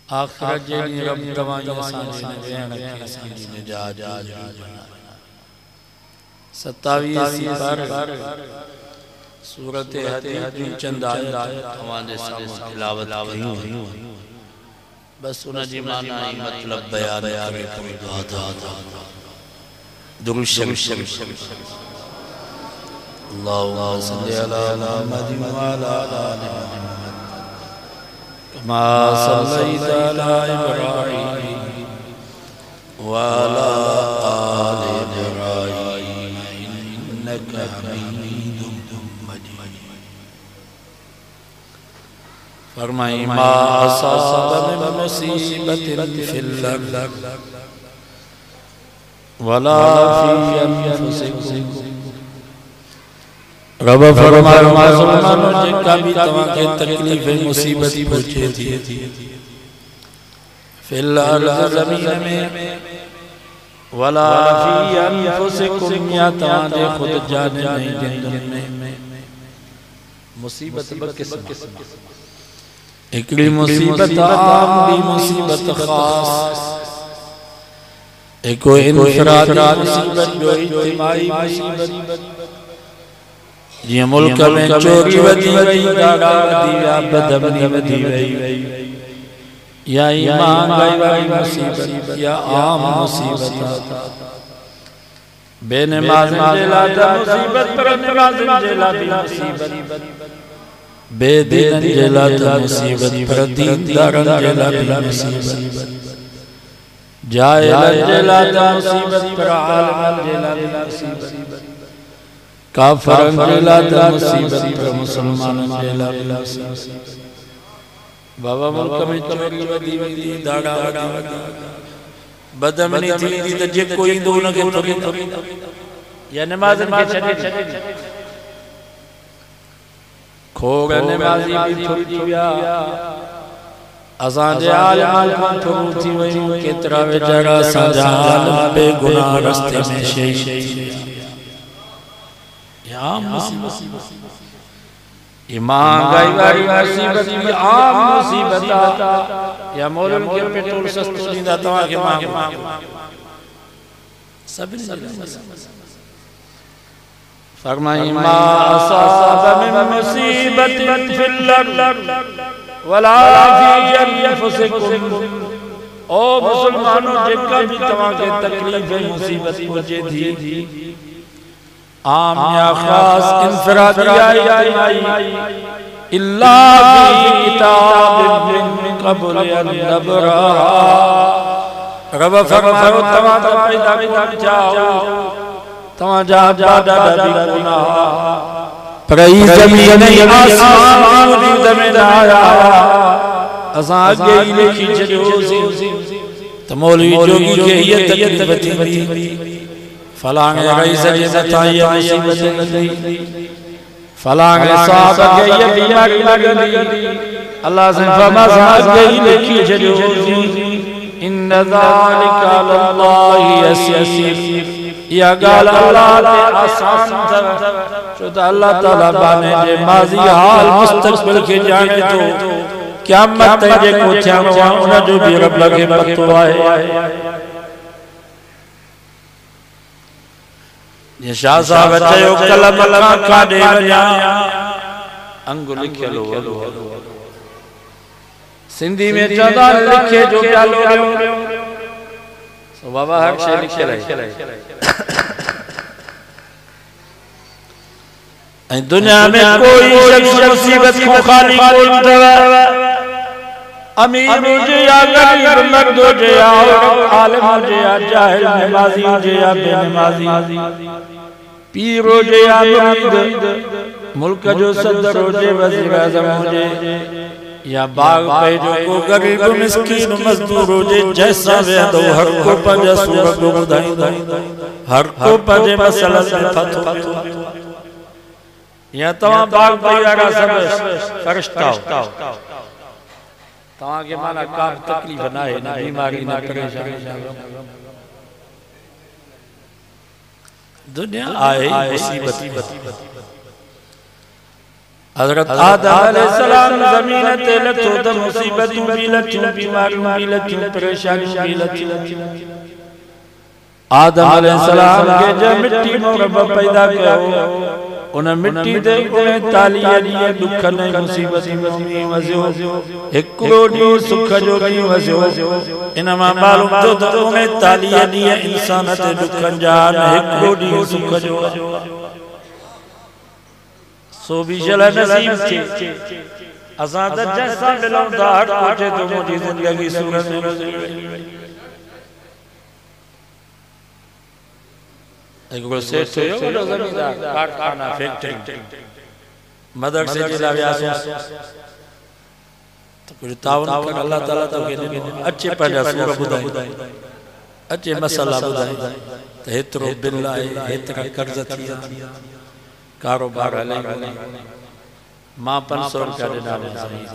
आखिरत जेड़ी रब तवां असांजी ने वेण के असांजी निजात 27 पर सूरत हदीद चंद आयत तवां दे सामने तिलावत कयूं बस उन जी माना ही मतलब बयान करे दुआ दुरूद शरीफ अल्लाहुम्मा सल्ली अला मुहम्मद व अला आलि मुहम्मद कमा सल्लैता अला इब्राहीम व अला आलि इब्राहीम इन्नका हमीदुम मजीद। फरमाई मा असाब मिन मुसीबतिन फिल अर्द वला फी अनफुसिकुम। रब फरमाए मुसलमानों जेका भी तवां के तकलीफ मुसीबत पहुंचे थी फिल अर्द ज़मीन में वला फी अनफुसिकुम या तवां दे खुद जाने नहीं जिंदन में मुसीबत बकिस्म एकड़ी मुसीबत आम भी मुसीबत खास एको इनफरादी मुसीबत जो इज्तिमाई मुसीबत ये मुल्क में चोरी वधी वई दाड़ा वधी विया बदमनी वधी वई या ईमान गई वाली मुसीबत या आम मुसीबत बेनमाज जेला मुसीबत पर नमाज जेला भी मुसीबत बेदीन जेला मुसीबत पर दीनदारन जेला भी मुसीबत जाहिल जेला मुसीबत पर आलिम जेला भी मुसीबत काफिर जेला मुसीबत पर मुसलमान जेला भी मुसीबत। बाबा मुल्क में चोरी वधी वधी दाड़ा वधी बदमनी थी त जे कोई दो न के थोड़ी या नमाज के छड़े खोग नमाजी भी थोड़ी दिया असां जे आलिम खां थोड़ी थी वई केतरा वेचारा साजा आलिम बेगुनाह रस्ते में शहीद या मुसीबत ईमान गई वाली मुसीबत भी आम मुसीबत या मौलवी के पेट्रोल सस्तो दींदा तवा के मांग सब फरमाई मा असाब मिन मुसीबतिन फिल अर्द वला फी अनफुसिकुम। ओ मुसलमानों जेका भी तवा के तकलीफ मुसीबत पहुंचे थी आम या खास इन्फरादी इल्ला फी किताब मिन क़ब्ल अन नबरा। रब फरमायो तवा तो पैदा कर जाओ तवा जा बादा भी गुनाह पर ई जमीन आसमान वजूद में ना आया असा आगे ही लिखी छो तो मौलवी जोगी के ये तकलीफ थी फलांगे रईस जी था ये मुसीबत गई फलांगे साहब के ये बीमारी लगी अल्लाह से फरमाया आगे ही लिखी छो इन ज़ालिका अल्लाह यसीर या गाल अल्लाह ते आसान जो अल्लाह ताला बाने जे माजी हाल मुस्तकबिल के जाने तो क़यामत जे को थियानो उन जो भी रब लगे पतो आहे। ये शाह साहब चयो कलम लगा काडे वञा अंग लिखियो सिंधी में चंदा लिखे जो प्यालो सो बाबा हर शे लिखे रहे दुनिया में कोई शख्स मुसीबत को खाली कोन तवा अमीर हुजे या गरीब मर्द हुजे या आलिम हुजे या जाहिल नमाजी हुजे या बेनमाजी पीर हुजे या मुरीद मुल्क जो सदर हुजे वज़ीर आज़म हुजे या बाग पे जो को गरीब मिस्कीन मजदूर हुजे जैसा वेंदो हर को पंज सूरत ॿुधाईंदो हर को पंज मसला फतो या तवा बाग परिवार सब फरिश्ता तवा के माना का तकलीफ ना है ना बीमारी ना परेशानी दुनिया आए मुसीबत हजरत आदम अलैहिस्सलाम ज़मीन ते लथो त मुसीबतूं भी लथियूं, बीमारियूं भी लथियूं, परेशानियूं भी लथियूं। आदम अलैहिस्सलाम के जब मिट्टी में रब पैदा कयो, उन मिट्टी दे 39 ॾींहं दुख ने मुसीबत में वसियो, हिकिड़ो ॾींहुं सुख जो ॾींहुं वसियो। इन मां मालूम थियो त 39 ॾींहं इंसान ते दुखनि जा, हिकिड़ो ॾींहुं सुख जो। सो भी शल नसीब थे असां त जैसा मिलूं था हर कोठे तो मुंहिंजी ज़िंदगी सूरत में हिकिड़ो सेठ हुयो, वॾो ज़मींदार, कारखाना फैक्ट्री मदरसे जे लाइ वियासीं त कुझु तावन कर अल्लाह ताला तोखे ॾिनो, अचे पंहिंजा सूर ॿुधाए, अचे मसाला ॿुधाए त हेतिरो बिल आहे, हेतिरा कर्ज़ थी विया, कारोबार हले कोन्हे। मां 500 रुपया ॾिना,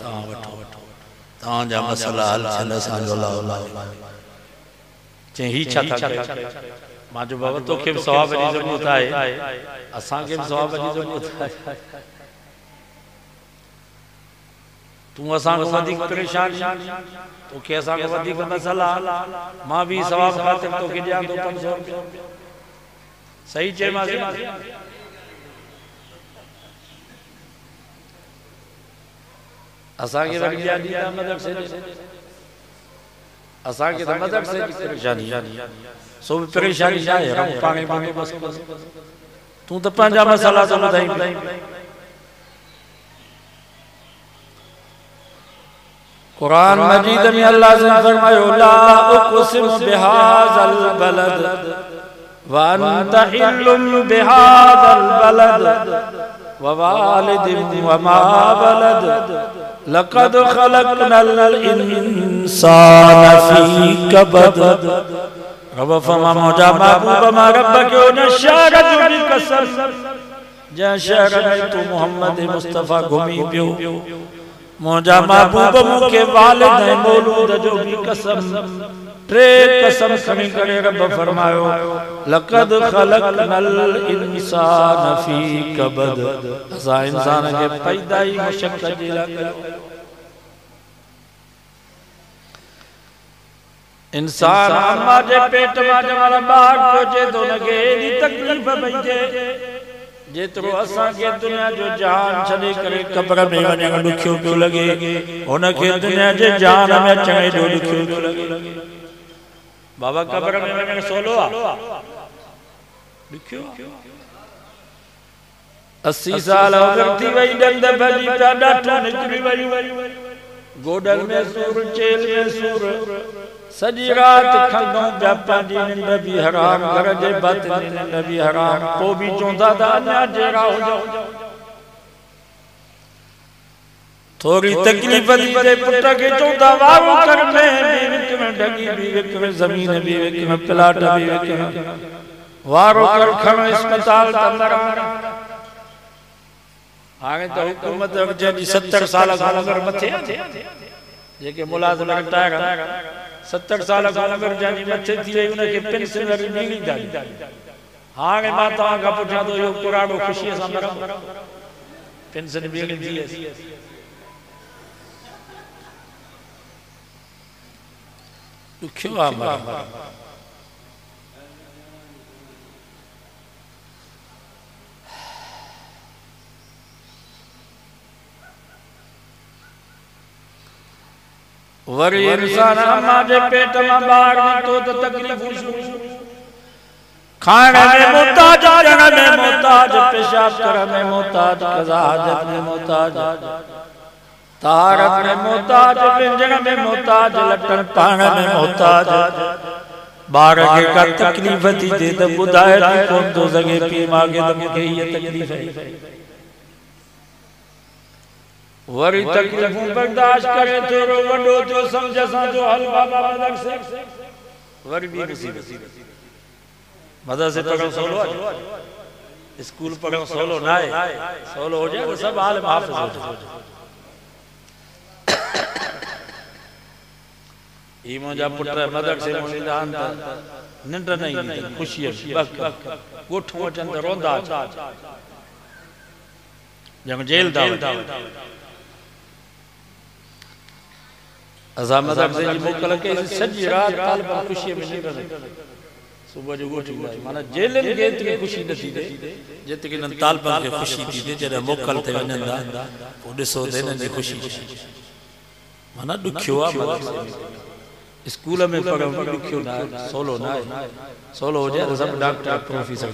तव्हां वठो, तव्हांजा मसाला हल थियनि, असांजो लाओ। चई हीउ छा था कयो? मां जो बाबा तोखे बि सवाब जी ज़रूरत आहे, असांखे बि सवाब जी ज़रूरत आहे। तूं असांखां वधीक परेशान, तोखे असांखां वधीक मसाला, मां बि सवाब ख़ातिर तोखे ॾियां थो 500 रुपया। सही चयोमांसि। असांखे वरी ॾिया ॾींदा मदरसे ॾे, असांखे त मदरसे जी परेशानी, सो भी परेशानी छा आहे? रब पाणे पाणे बस तूं त पंहिंजा मसाला तो ॿुधाई। कुरान मजीद में अल्लाह ने फरमायो, ला उक़सिमु बिहाज़ल बलद व अंत हिल्लुम बिहाज़ल बलद व वालिदिन व मा वलद लक़द ख़लक़नल इंसान फी कबद। रब फरमा मौजा महबूब मा रब के न शहर जो भी कसम, जहाँ शहर में तू मोहम्मद मुस्तफा घूमी पियो, मौजा महबूब मुके वालिद ऐं मौलूद जो भी कसम, टे कसम खणी करे रब फरमायो, लक़द ख़लक़नल इंसान फी कबद। असां इंसान के पैदा ही मशक्क़त जे लाइ कयो। इंसान अम्मा जे पेट मां जमल ॿार पहुचे तो उनखे एॾी तकलीफ़ पइजे, जेतिरो असांखे दुनिया जो जहान छॾे करे क़ब्र में वञणु ॾुखियो पियो लॻे, हुनखे दुनिया जे जहान में अचणु एॾो ॾुखियो पियो लॻे। बाबा क़ब्र में वञणु सवलो आहे? ॾुखियो। 80 साल उमिरि थी वई, ॾंद भॼी पिया, ॾाढो निकिरी वई, गोॾनि में सूर, चेल में सूर, सॼी राति खंघूं पिया, पंहिंजी निंड बि हराम, घर जे बातिन जी निंड बि हराम, पोइ बि चवंदा त अञा जहिड़ा हुजो। थोरी तकलीफ़ थी वञे पुट खे चवंदा वारो कर में बि विक में ढगी बि विक में ज़मीन बि विक में प्लाट बि विक में वारो कर खण अस्पताल त मरण। हाणे त हुकूमत जंहिंजी 70 साल खां उमिरि मथे जेके मुलाज़िम रिटायर 70 साल खां उमिरि जंहिंजी मथे थी वई उनखे पेंशन वरी ॾियणी था। हाणे मां तव्हां खां पुछां थो, इहो पुराणो ख़ुशीअ सां मरण, पेंशन ॾियणी थी ॾुखियो आहे मरण। वरी इंसान अम्मा जे पेट मां ॿार निकितो त तकलीफ़ूं शुरू, खाइण में मोहताज, पीअण में मोहताज, पेशाब करण में मोहताज, क़ज़ा हाजत में मोहताज, तहारत में मोहताज, व्यंजन में मोहताज, लटण पाइण में मोहताज। ॿार खे का तकलीफ़ थी थिए त ॿुधाए कोन थो सघे, पीउ मां खे त मूंखे हीअ तकलीफ़ आहे। वरी तकलीफ़ूं बर्दाश्त करे थोरो वॾो थियो, सम्झ सां जो हल बाबा मदरसे, वरी बि मुसीबत। मदरसे पढ़णु सवलो आहे? स्कूल पढ़णु सवलो न आहे? सवलो हुजे त सभु आलिम हाफ़िज़ हुजे। ही मुंहिंजा पुट मदरसे में वेंदा आहिनि त निंड न ईंदी, ख़ुशीअ ॻोठूं अचनि त रोंदा। जब जेल दावत अज़ामत से मोकल के सजी रात तालिब खुशी में नहीं रहे सुबह जो गोठी माना जेलन के ते खुशी नथी दे जेत के न तालिब के खुशी थी दे जरे मोकल ते वनंदा ओ दिसो देन जी खुशी माना दुखियो आ स्कूल में पढ़ो दुखियो ना सोलो हो जाए तो सब डॉक्टर प्रोफेसर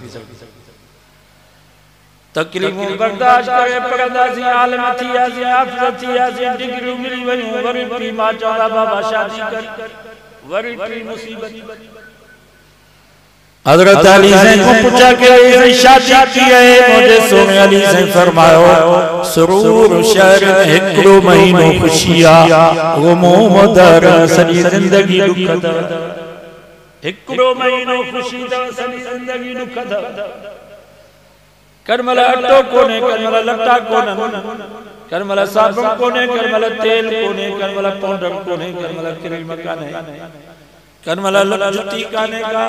तकलीफों बर्दाश्त करे पढ़ंदासी आलिम थियासी हाफ़िज़ थियासी डिग्री मिली वयूं वरी पी मां चवंदा बाबा शादी कर वरी टी मुसीबत हज़रत अली से को पूछा के शादी की है मुझे सोने अली से फरमायो सुरूर शहर हिकड़ो महीनो खुशिया वो मोहम्मद सजी जिंदगी दुख हिकड़ो महीनो खुशी दा सजी जिंदगी दुख करमल अटो कोने करमल लट्टा कोने करमल साबुन कोने करमल तेल कोने करमल पाउडर कोने करमल क्रीम काने करमल जुती काने का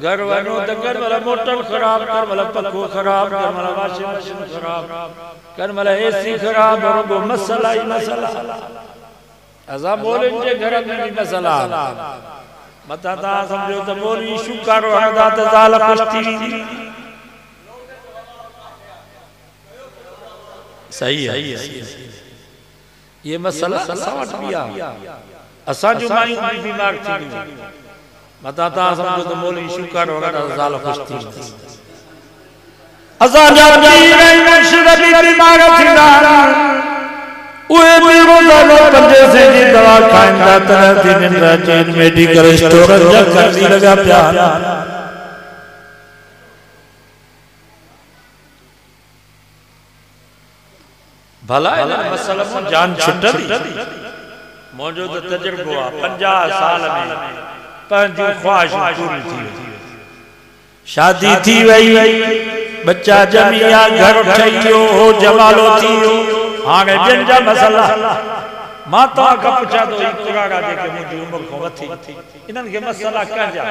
घर वनो त करमल मोटर खराब करमल पखो खराब करमल वाशिंग मशीन खराब करमल एसी खराब रुगो मसला ही मसला अजा बोले जे घर में भी मसला मता ता समझो त बोली शुक्र हदा त जाल खुशती सही है ये मसला सवाट बिया असा जो माई बीमार थी मता ता समझो तो मौलवी शुक्र होगा जाल खुश थी असा जा रही मुर्शिद भी बीमार थी ओए भी रोजाना पंजे से जी दवा खाइंदा तरह दिन रात मेडिकल स्टोर जा कर लगा प्यार भला मसला में जान छुटदी मौजूद तजुर्बो 50 साल में पंहिंजूं ख्वाहिशूं पूरी थी शादी थी वई बच्चा जमिया घर ठहियो हो जमालो थियो हाणे ॿियनि जा मसला मां तव्हां खां पुछां थो कुराड़ा जेके मुंहिंजी उमिरि खां वठी इन्हनि खे मसला कंहिंजा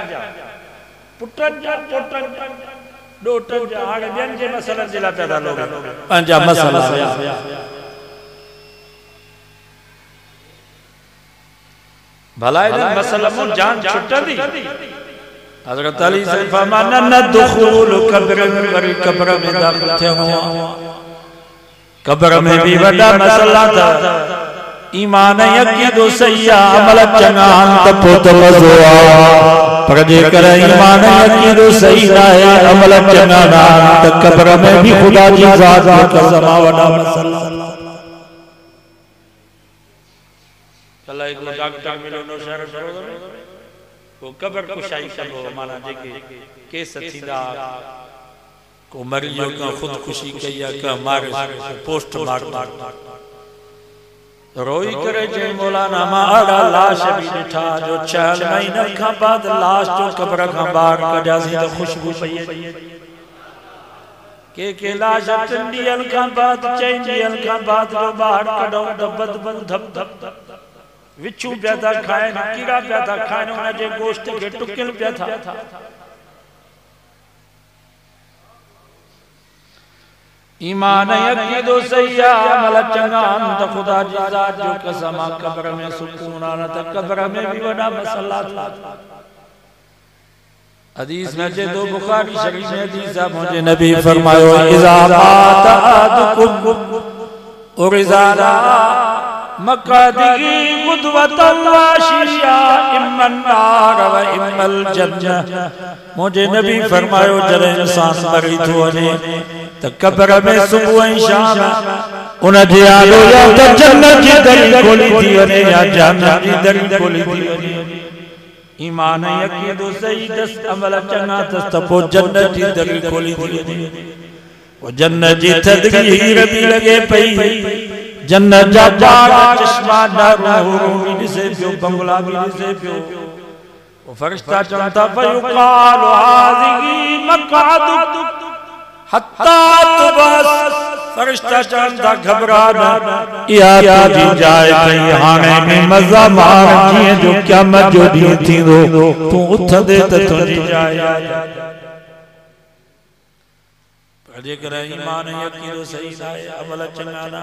पुटनि जा पोटनि जा डोटन जा हाणे ॿियनि जे मसलनि जे लाइ पैदा लोग पंहिंजा मसला भला इन मसला में जान छुटदी हज़रत अली से फरमाना न दुखूल कब्र में वरी कब्र में दाखिल थियो कब्र में भी वडा मसला था ईमान यकीदो सैया अमल चंगा त पोत मज़ो आ पर जे कर ईमान यकीदो सही ना है अमल चंगा ना त कब्र में भी खुदा जी जात कसम वडा मसला कल एक डॉक्टर मिलो नो शहर सरोवर को कब्र कुशाई कबो माना जेके केस थींदा को मरियो का खुदकुशी कया का मार पोस्ट मार्टम रोई करे जे मौलाना मां आड़ा लाश भी ॾिठा जो 6 महीना खां बाद लाश जो कब्र खां ॿाहिरि कढियासीं त खुशबू पई के लाश 3 ॾींहंनि खां बाद 4 ॾींहंनि खां बाद जो ॿाहिरि कढूं त बदबू धप धप विछू पिया था खाइनि कीड़ा पिया था खाइनि उन जे गोश्त खे टुकियल पिया था ईमान यकीदो सैया अमल चंगा त खुदा जी जात जो कसम कब्र में सुकून न त कब्र में भी वडा मसला था हदीस में जे दो बुखारी शरीफ में हदीस है मुझे नबी फरमायो इज़ा मात अहदुकुम और इज़ा मक़दी गुदवतन वाशिया इम्मन नार व इम्मल जन्नह मुझे नबी फरमायो जरे इंसान मरी थो वने त कब्र में सुबह ऐं शाम उन जे आलो या त जन्नत जी दरी खोली थी वने या जहन्नम जी दरी खोली थी वने ईमान यकीदो सही दस अमल चंगा त पोइ जन्नत जी दरी खोली थी वने ओ जन्नत जी थदगी हीर भी लगे पई जन्नत जा बाग चश्मा नूर भी दिसे पियो बंगला भी दिसे पियो ओ फरिश्ता चवंदा फयुकाल हाज़िही मक़अदु हत्ता तुबस फरिश्ता चवंदा घबरा न इहा तुंहिंजी जाइ कई हाणे में मज़ा मार जीअं जो क़यामत जो ॾींहुं थींदो तूं उथंदे त तुंहिंजी जाइ जेकर ईमान यकीन सही नाहे अमल चंगा ना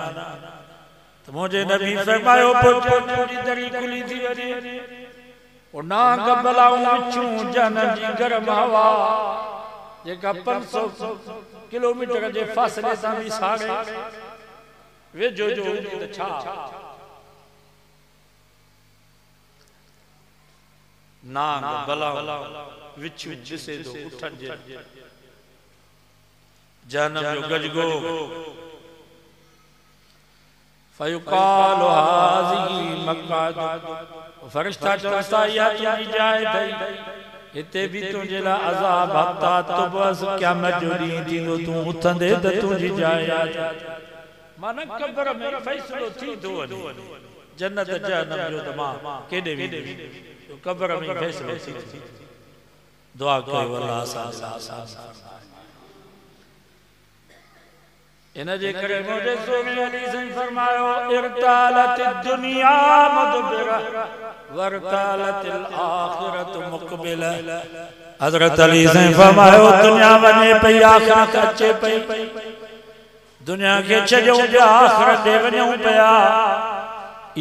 तो मुझे नबी फरमायो पूरी दरी खुली थी वने ओ नांग बलाऊं विचूं जन जी गरम हवा जेका 500 किलोमीटर जे फासले सां भी साड़े वेझो जो हुजे त छा नांग बलाऊं विचूं दिसे तो उठन जे जहन्नम जो गजगो फयुकाल हाज़ी मक्का फरिश्ता चवंदा या तुंहिंजी जाइ थई इते भी तुंहिंजे लाइ अज़ाब हफ़्ता तो बस क़यामत जो ॾींहुं थींदो तूं उथंदे त तुंहिंजी जाइ माना कब्र में फ़ैसिलो थी थो वञे जन्नत जहन्नम जो त मां केॾे वेंदुमि कब्र में फ़ैसिलो थी दुआ कयो अल्लाह सां इन जे करे मुझे सोने अली से फरमायो इरतालत दुनिया मुदबिरा वरतालतिल आखिरत मुकबिला हजरत अली से फरमायो दुनिया वने पई आखिरत अचे पई दुनिया के छजो जो आखिरत दे वणो पया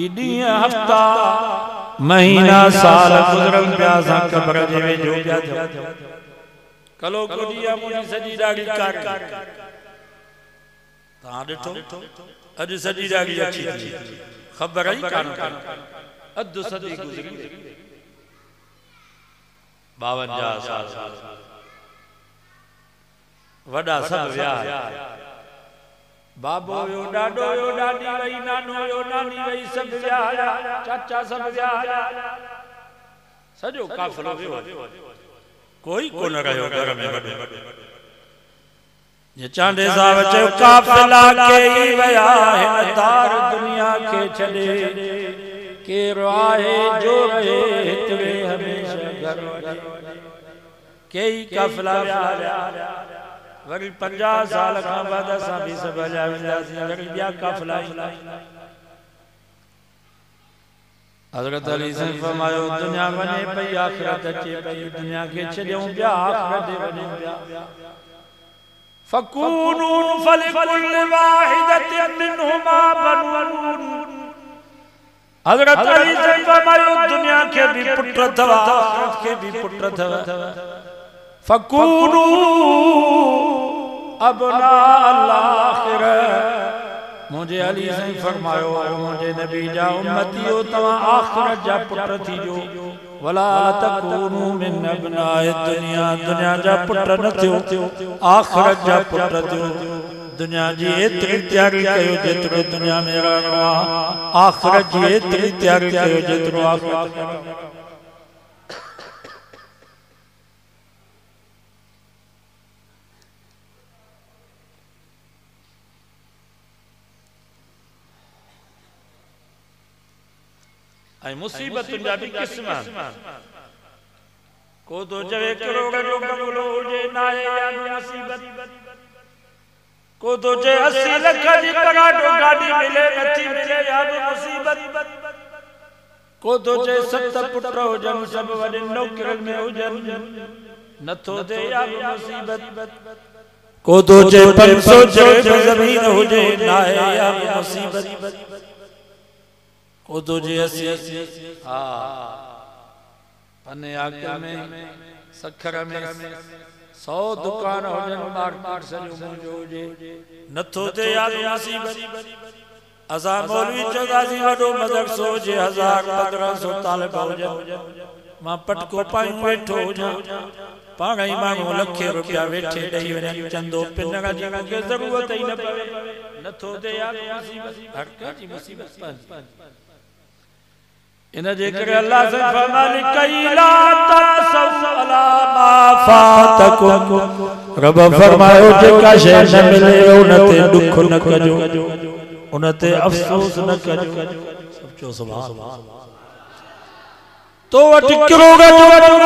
इडी हफ्ता महीना साल गुजरन पिया सा कब्र जे वेझो पिया कलो को दिया मुनी सजी दाढ़ी काट ता डिठो अज सजी दाढ़ी अची खबर ही कान अध सदी गुजरी 52 साल वडा सब व्या बाबो यो डाडो यो डाडी वई नानो यो नानी वई सब व्या चाचा सब व्या सजो काफिलो व्यो कोई कोन रहियो घर में वडो ये चांदे साहब चयो काफिला के ही वया हिन तार दुनिया के छड़े के राहे जो रहे हितवे हमेशा घर के ही काफिला वया वरी 50 साल खां बाद असां भी सब हलिया वेंदासीं वरी ॿिया काफिला हज़रत अली से फरमायो दुनिया वने पई आखिरत अचे पई दुनिया के छॾियूं ॿिया आखिरत वने ॿिया फकूनू फलिकुल वाहिदतिन मिनहुमा बनून हज़रत अली से फरमायो दुनिया के भी पुत्र थवा आखिरत के भी पुत्र थवा फकूनू अबना अल-आखिर मुझे अली से फरमायो मुझे नबी जा उम्मतियो तवा आखिरत जा पुत्र थी जो वला तकूनू मिन अबनाए दुनिया दुनिया जा पुत्र न थियो आखिरत जा पुत्र थियो दुनिया जी एतरी तैयारी कयो जेतरो दुनिया में रहणो आ आखिरत जी एतरी तैयारी कयो जेतरो आखिरत आई मुसीबत जा भी किस्म को तो जवे करोड़ जो बंगलो जे नाए या मुसीबत को तो जे 80 लाख जी पराडो गाड़ी मिले नथी मिले या मुसीबत को तो जे 7 पुत्र हो जन सब वडे नौकरन में हो जन नथो दे या मुसीबत को तो जे 500 जे जमीन हो जे नाए या मुसीबत को तो जे 80 हां पने आगे में सखर में 100 दुकान हो जन मार्केट सजो मुंजो जे नथो दे यार मुसीबत असा मौलवी चौदासी वडो मदरसो जे 1500 तालिब हो जन मां पटको पाई बैठो हो जा पाण ही मांगो लखे रुपया वेठे दई वने चंदो पिनगा जी के जरूरत ही न पवे नथो दे यार मुसीबत हर का जी मुसीबत इन जे करे अल्लाह से फरमानी कैला तसला मा फातकुम रब फरमायो जेका शय न मिले उनते दुख न कजो उनते अफसोस न कजो सचो सुभान तो वट करोड़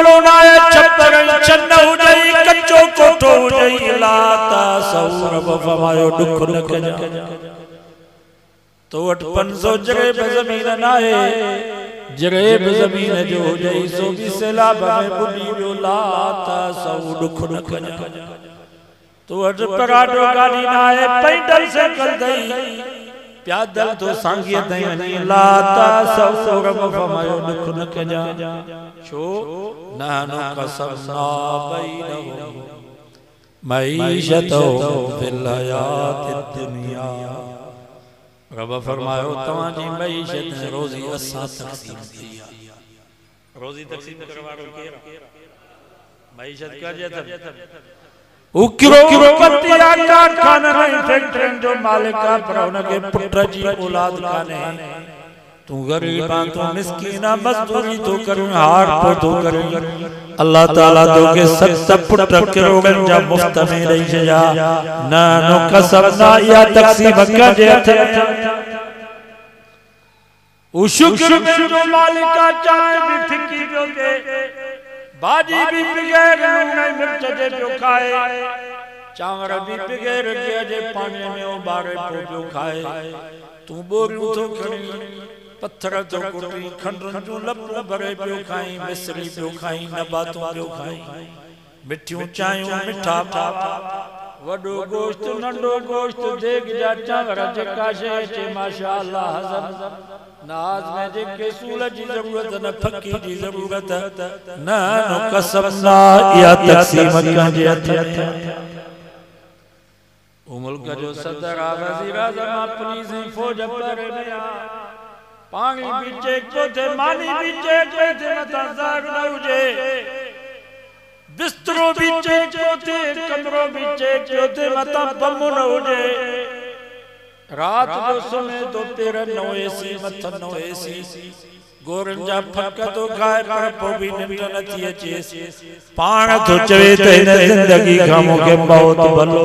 जो नाए छप्पर छन हो जई कच्चो कोठो हो जई ला तसौ रब फरमायो दुख न कजो तो वट 500 जगह जमीन नाए जरेब जमीन जो हो जाई सो भी सैलाब में बुडी जो लाता सौ दुख न कजा तो अज पराठो गाड़ी ना है पैदल से कल दई प्यादल तो सांगिए दई वनी लाता सौरभ फमायो दुख न कजा छो नानो कसमना बैनहुम मईशतो फिल हयात दुनिया। रब फरमायो तवां जी मईशत रोजी असा तकसीम किया। रोजी तकसीम करवारो केरा मईशत का जे उकिरो कारखाना फैक्ट्री जो मालिक का पर उनके पुत्र जी औलाद काने तू गरीब तू मिस्कीना मजदूरी तो कर हार पर तो कर अल्लाह ताला तो के सब पुत्र किरोगन जा मुफ्त में रही जा ना नो कसमना या तकसीम का जे उ शुक्र में जो मालिक का चाय भी फिकी जो के भाजी भी बगैर लूण मिर्च जे पियो खाए चांवर भी बगैर जे पानी में उबारे पियो खाए तू बोरियूं तो खणी पत्थर तो कुटी खंडन जो लप भरे पियो खाई मिसरी पियो खाई नबातों पियो खाई मिठियूं चायूं मिठा वडो गोश्त नंढो गोश्त देग जा चांवर जेका शे चे माशाअल्लाह हज़म नाज में जेके सूल जी जरूरत न फकी जी जरूरत न नो कसमना या तकसीम का जे ओ मुल्क जो सदर वजीर आज़म पुलिस फौज पर में पानी बीचे को थे मानी बीचे को थे मता जाग न हुजे बिस्तरो बीचे को थे कमरो बीचे को थे मता बम न हुजे रात जो समय तो तेरा नो एसी मत नो एसी गोरन जा फक तो खाए पर पो भी निंड न थी अचे पाण तो चवे त इन जिंदगी खामो के बहुत भलो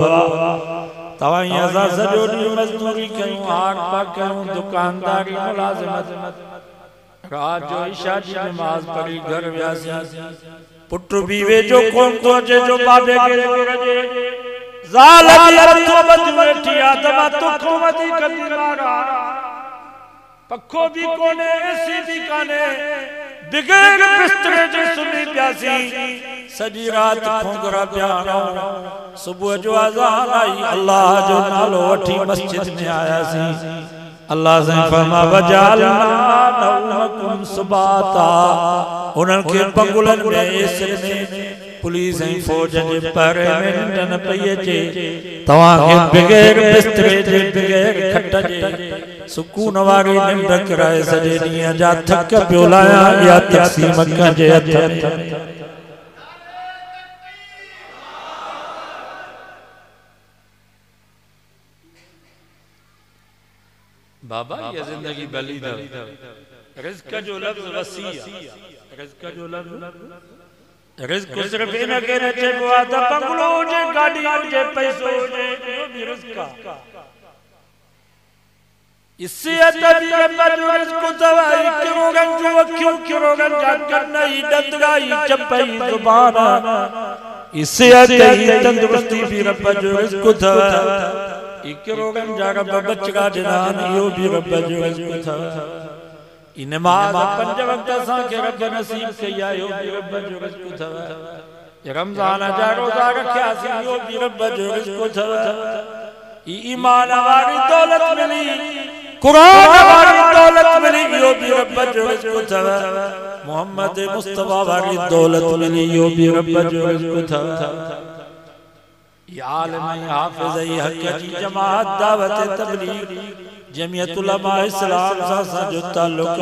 तवाई असा सजो डी मजदूरी कयूं हाट पा कयूं दुकानदारी मुलाजिमत रात जो इशा जी नमाज पढ़ी घर व्यासी पुट भी वे जो कोन तो अचे जो बाबे के रजे ज़ालती रतो बद बैठी आदमा तो खोमती कदी मारा पखो भी कोने ऐसी भी काने बिगैर बिस्तरे जे सुनी प्यासी सजी रात खोंगरा प्यारो सुबह जो अज़ान आई अल्लाह जो नालो वठी मस्जिद में आया सी अल्लाह से फरमा वजालना नौमकुम सुबाता उनन के पंगुलन में एसर में पुलिस ऐं फौज जे पर में निंड न पई अचे तवां के बगैर बिस्तरे जे बगैर खट जे सुकून वारी निंड कराए सॼे ॾींहं जा थक पियो लाया या तक़सीम कजे हथ बाबा ये जिंदगी भली द रिज़्क़ जो लफ्ज़ वसी रिज़्क़ जो लफ्ज़ रिज़्क़ सिर्फ इन के न चइबो आहे त बंगलो हुजे गाॾी हुजे पैसो हुजे इहो बि रिज़्क़ आहे इससे अदबी रब जो रिज़्क़ दवाई किरोगन जो अखियूं किरोगन जा कन ई दंदगाई चपई ज़ुबान इससे अदबी तंदुरुस्ती भी रब जो रिज़्क़ दवाई किरोगन जा रब बचगा जनान इहो भी रब जो रिज़्क़ दवाई इन नमाज पंज वक्त असां के रब नसीब कई आयो भी रब जो रिज़्क़ दवाई रमज़ान जा रोज़ा रखिया सी इहो भी रब जो रिज़्क़ दवाई ईमान वारी दौलत मिली कुरान वारी दौलत मिली इहो भी रब जो रिज़्क़ दवाई मोहम्मद मुस्तफा वारी दौलत मिली इहो भी रब जो रिज़्क़ दवाई या आलिम हाफिज़ हक जी जमात दावत तबलीग जमियत उलमा इस्लाम सा जो ताल्लुक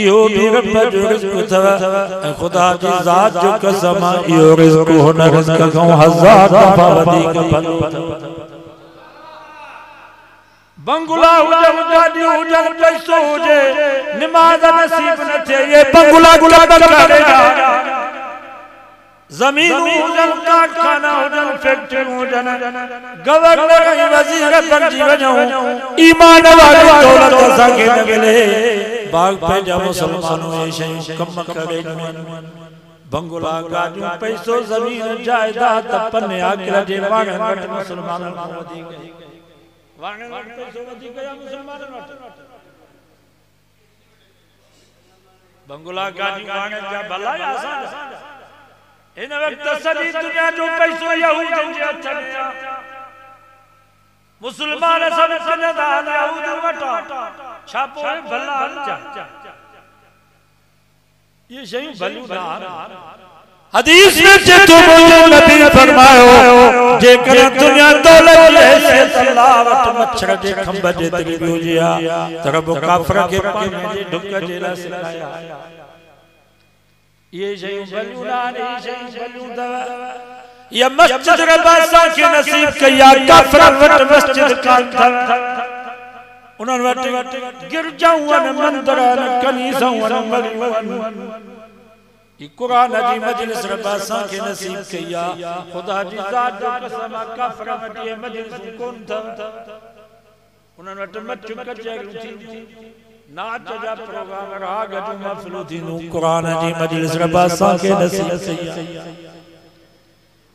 इहो भी रब जो रिज़्क़ दवाई खुदा जी ज़ात जो कसम इहो रिज़्क़ हुन रिज़्क़ खां हज़ार दफ़ा वधीक भलो बंगला हुजे गाड़ी हुजे पैसो हुजे नमाज नसीब न थे ये बंगला कब करेगा जमीन हुजन कारखाना हुजन फैक्ट्री हुजन गवर्नर ऐं वज़ीर बणजी वञूं ईमान वारी दौलत असां खे न मिले बाग पंहिंजा मुसलमानों ये शयूं कम करे बंगला गाड़ियूं पैसो जमीन जायदाद पने आखिर जे वाणन वटि मुसलमानन खां वधीक वाणन वटि पैसो वधीक या मुसलमानन वटि बंगला गाड़ियूं वाणन जा भला या असां इन वक्त सॼी दुनिया जो पैसो यहूदन जे हथ में आ। मुसलमान सब सजदा यहूद वटा छा पोइ भला जा ये शयूं भलियूं ना। हदीस में जेतो नबी फरमायो जेकर दुनिया दौलत जे हैसियत अल्लाह वट मच्छर जे खंभ जे तरी हुजिया तरब काफर के पाने जे ढुक जे ला सिखाया। ये शयूं भलियूं ना, ये शयूं भलियूं दवा। ये मस्जिद रबासा के नसीब कया काफर वट मस्जिद कान था। उन्हनि वट गिरजाऊं मंदिर कनीसाऊं मगरियूं। कुरान जी मजलिस रबासा के नसीब कया खुदा जी जात जो कसम काफर वट ये मजलिस कोन था। उन्हनि वट मच्छू कचहरियूं थींदियूं, नाच जा प्रोग्राम राग जो महफिलूं थींदियूं। कुरान जी मजलिस रबासा के नसीब कया।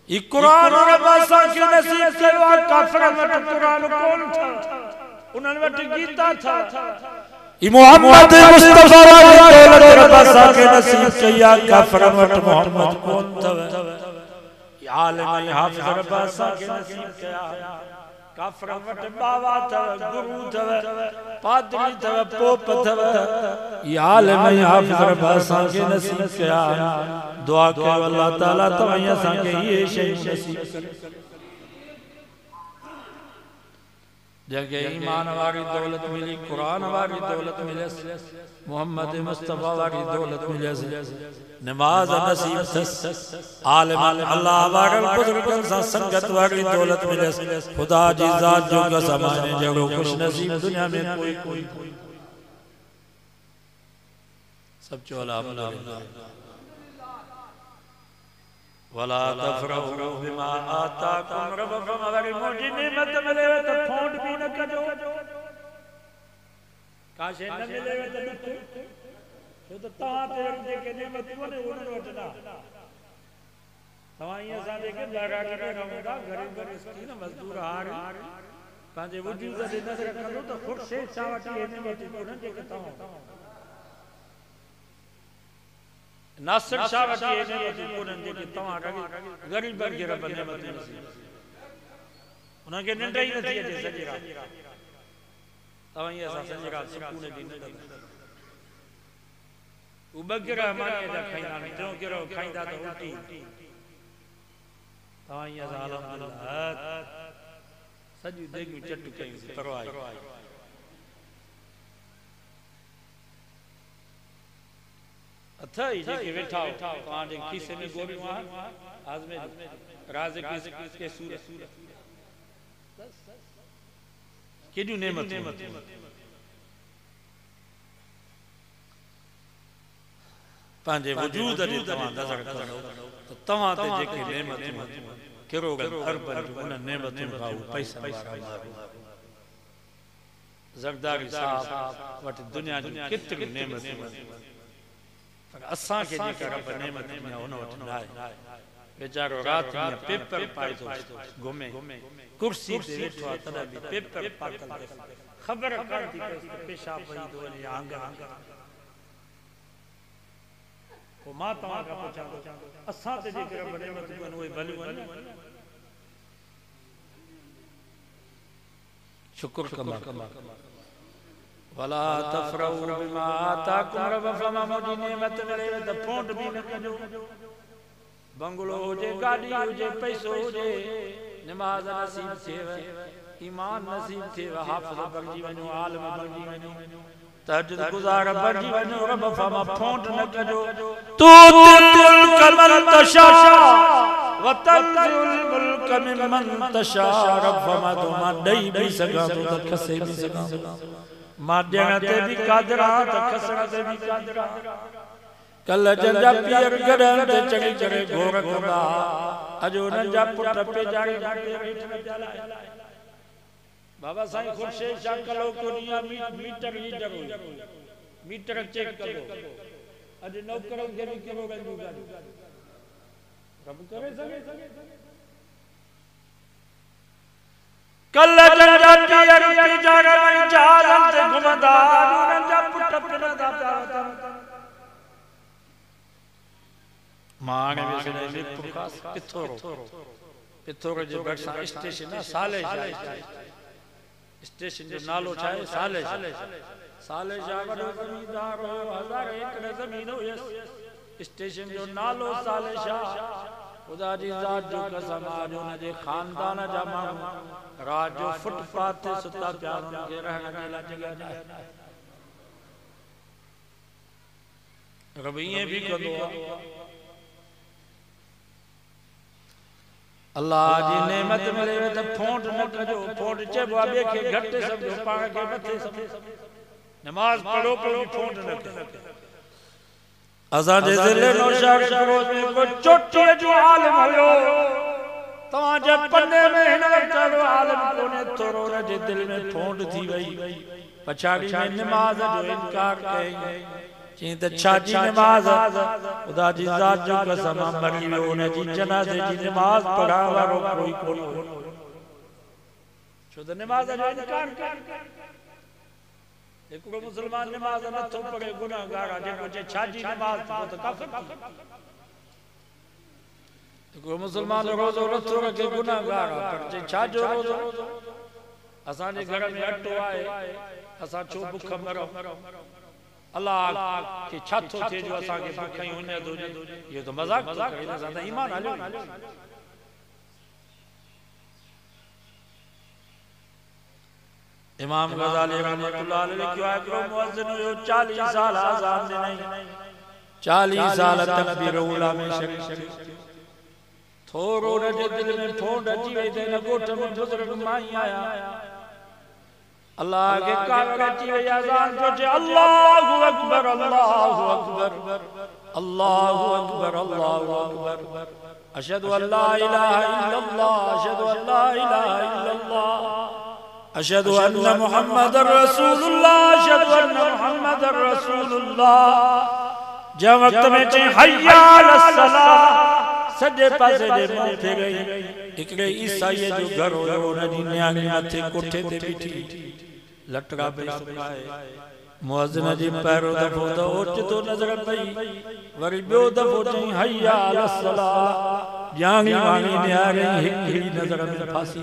ये कुरान रबासा के नसीब कया काफर वट कुरान कोन था। उन्हनि वट गीता था। ये मोहम्मद मुस्तफा वाली दौलत रबासा के नसीब कया काफर वट मोहम्मद कोन था। ये आलिम हाफिज रबासा के नसीब कया काफर वट बाबा था, गुरु था, पादरी था, पोप था। ये आलिम हाफिज रबासा के नसीब कया। दुआ कयो अल्लाह ताला तवई असा के ये शय नसीब करे। जगे ईमान वाली दौलत मिली, कुरान वाली दौलत मिले, मोहम्मद मुस्तफा वाली दौलत मिले, नमाज नसीब थस, आलिम अल्लाह वाले बुजुर्गन सा संगत वाली दौलत मिले। खुदा जी जात जो कसम है जड़ो खुश नसीब दुनिया में कोई सब चोला अपना वला तफरहू बिमा आताकुम रब्बुकुम। अगर मोटी नेमत मिले तो फोड़ भी न करो, काशे न मिले तो दुख तो तहां ते जेके नेमत कोने उन वटना तवाई असा देखे लगा के रहंदा गरीब मिस्कीन मजदूर हार पांजे वजूद दे नजर करो तो खुर्शीद चावटी नेमत कोने जेके तहां नासिर शाह वटी नेमत कोने जेके तहां गरीब के रब नेमत नसीब उन के निंड ही नथी अचे सॼी रात। तवाई असा सॼी रात सुकून दी निंड उबगरा माने जा खाइना जो केरो खाइंदा तो उल्टी तवाई असा अल्हम्दुलिल्लाह सॼी देगी चट कई परवाह। अथई जेके वेठा तवां जे खीसे में गोरियूं आज़मे राज़ के सूरत केॾियूं नेमत पांजे वजूद दे तवां नज़र करो तो तवां ते जेके नेमतूं किरोगल अरबन उन नेमतुनि खां पैसा ज़रदारी साहब वटि दुनिया जूं केतिरियूं नेमतूं पर असां खे जेका रब नेमत ॾिनी उन वटि न आहे। बेचारो रात में पेपर पाए तो घुमे कुर्सी ते वेठो आहे तॾहिं बि पेपर पातल ख़बर कान थी पए पेशाब वही थो वञे या आंग को मां तव्हां खां पुछां थो असां ते जेके रब नेमत ॾिनी उहे भलियूं आहिनि शुक्र कंदा। वला तफरहू बिमा आताकुम रब्बुकुम मुजी नेमत मिले त फोंड भी न कजो। बंगलो हुजे, गाड़ी हुजे, पैसो हुजे, नमाज नसीब थिएव, ईमान नसीब थिएव, हाफ़िज़ बणिजी वञो, आलिम बणिजी वञो, तहज्जुद गुज़ार बणिजी वञो, रब फरमा फोंड न कजो। तू मुल्क मन तशा व तंज़िउल मुल्क मिमन तशा। रब फरमा तो मां ॾेई बि सघां थो त खसे बि सघां थो, मां ॾियण ते बि क़ादिर आहियां त खसण ते बि क़ादिर आहियां। कल जंजा पीर गडन ते चढ़ी चढ़े घोर कंदा अजो नंजा पुट पेजारी बाबा साईं खुर्शीद शाह कलो कोनिया मीटर चेक करो अज नौकरों के भी करो गंजू गाड़ी रब करे सके। कल जंजा पीर पेजारी जहाजन ते घुमंदा नंजा पुट पिनंदा प्यार माने विसरे पुकास पिथोर जो भरसा स्टेशन है साले स्टेशन जो नालो छाए साले जा वडो जमींदार हो 1001 ज़मीन हो स्टेशन जो नालो साले शाह खुदा जी ज़ात जो कसम आज उन जे खानदान जा माण्हू रात जो फुटपाथ ते सुता पिया उनखे रहण जे लाइ जगह न रब ईअं भी कंदो आहे अल्लाह जी नेमत मिले त फोंट न कजो फोंट चइबो आहे ॿिए खे घटि सम्झो पाण खे मथे सम्झो नमाज़ पढ़ो पर फोंट न कजो असां जे ज़िले नौशहर फिरोज में को चोटी जो आलिम हुयो तव्हां जे पन्ने में हिन वक़्तु आलिम कोने थोरो न जे दिल में फोंट थी वई पछाड़ी में नमाज जो इनकार कई चई त छा जी नमाज खुदा जी ज़ात जो कसम मरी वियो उन जी जनाज़े जी नमाज पढ़ाइण वारो कोई कोन हो छो त नमाज जो इनकार कर हिकिड़ो मुसलमान नमाज नथो पढ़े गुनाहगार आहे जेको चए छा जी नमाज तो त काफ़िर हिकिड़ो मुसलमान रोज़ो नथो रखे गुनाहगार आहे पर चए छा जो रोज़ो असां जे घर में अटो आहे असां छो बुख मरो अल्लाह के छा थो थिए जो असां खे बुख ऐं हुन हुजे इहो त मज़ाक थो करे हिन सां त ईमान हलियो इमाम गज़ाली रहमतुल्लाह अलैहि लिखियो आहे हिकिड़ो मुअज़्ज़िन हुयो 40 साल अज़ान ॾिनई 40 साल तकबीर उला में शरीक थोरो न जे दिल में फोंड अची वई त हिन ॻोठ में बुज़ुर्ग माई आया अल्लाह के कावड़ अची वई अज़ान जो चए अल्लाहु अकबर अल्लाहु अकबर अल्लाहु अकबर अल्लाहु अकबर अशहदु अल्ला इलाहा इल्लल्लाह अशहदु अल्ला इलाहा इल्लल्लाह अशहदु अन्न मुहम्मदर रसूलुल्लाह अशहदु अन्न मुहम्मदर रसूलुल्लाह जब वक्त में चए हय्या अलस्सलाह सजे पासे दे मुंह फेरई हिकिड़े ईसाई जो घर हुयो उन जी न्याणी मथे कोठे ते बीठी लटका पे सुकाए मुअज़्ज़िन जी पहिरियों दफ़ो त ओचितो नज़र पई वरी ॿियो दफ़ो चई हय्या अलस्सलाह न्याणी वाणी न्यारे हिकिड़ी नज़र में फासी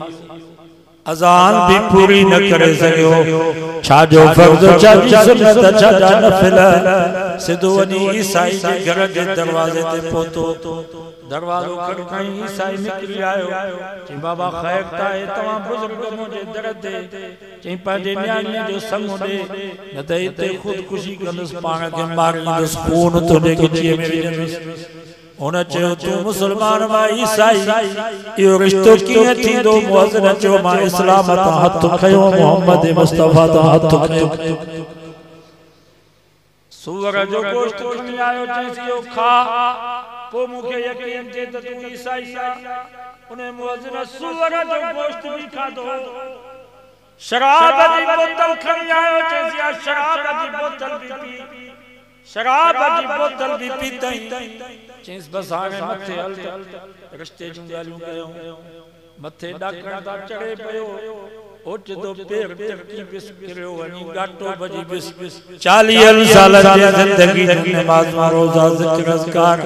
अज़ान भी पूरी न करे सघियो छा जो फर्ज़ छा जी सुन्नत छा जा नफ़िल सिधो वञी ईसाई जे घर जे दरवाज़े ते पहुतो दरवाज़ो खड़काई ईसाई निकिरी आयो चई बाबा ख़ैर त आहे तव्हां बुज़ुर्ग मुंहिंजे दर ते चई पंहिंजे न्याणीअ जो संग ॾे न त हिते ख़ुदकुशी कंदुसि पाण खे मारींदुसि खून तुंहिंजे गिचीअ में विझंदुसि हुन चयो तूं मुसलमान मां ईसाई इहो रिश्तो कीअं थींदो मुअज़्ज़िन चयो मां इस्लाम तां हथ खयो मोहम्मद मुस्तफा तां हथ खयो सूअर जो गोश्त खणी आयो चईसि इहो खा पोइ मूंखे यकीन थिए त तूं ईसाई आहे उन मुअज़्ज़िन सूअर जो गोश्त भी खाधो शराब जी बोतल खणी आयो चईसि शराब जी बोतल भी पी शराब जी बोतल भी पीतई चईसि बसि हाणे मथे हल रिश्ते जूं ॻाल्हियूं कयूं मथे ॾाकण था चढ़े पियो ओचितो पेर तिरकी बिस किरियो वञी गाटो बजी बिस 40 साल जी ज़िंदगी नमाज़ रोज़ा ज़िक्र अज़कार